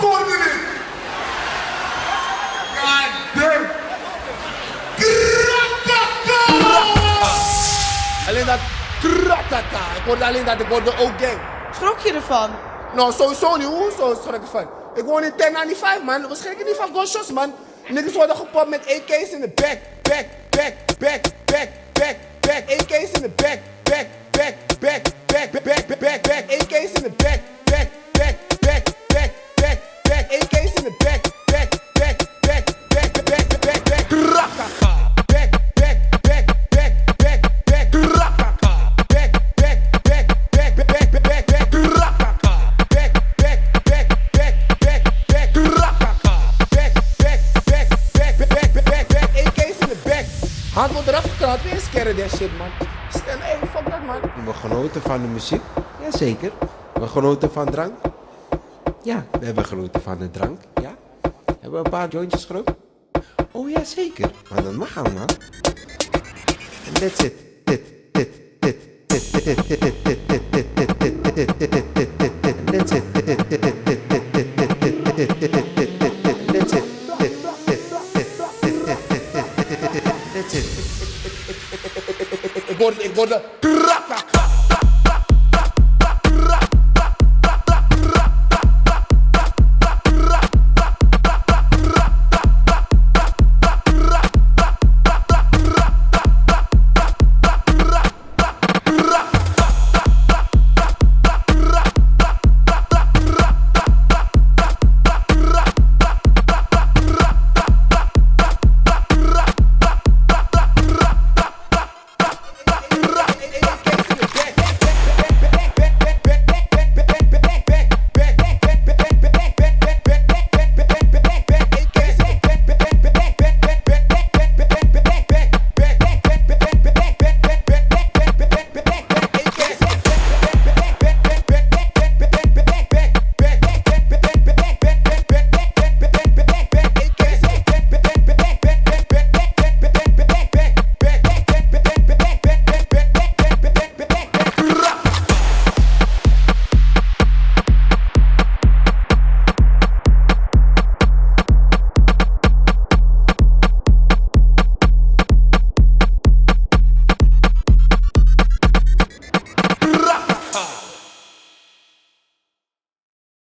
hoorde dit. God damn. Alleen dat kratata. Ik hoorde alleen dat, ik hoorde ook gang. Schrok je ervan? Nou, sowieso niet. Hoezo schrok ik van? Ik woon in 1095, man. Waarschijnlijk niet van gunshots, man. Niggas worden gepopt met AK's in de back. AK's in de back. AK's in de back. AK's in de back. Hand wordt eraf gekraald, weer scared that shit, man. Stel, hey, fuck dat, man. We genoten van de muziek? Jazeker. We genoten van drank? Ja, we hebben genoten van de drank, ja. Hebben we een paar jointjes gerookt? Oh ja, zeker. Maar dat mag allemaal. En that's it. That's it. Ik word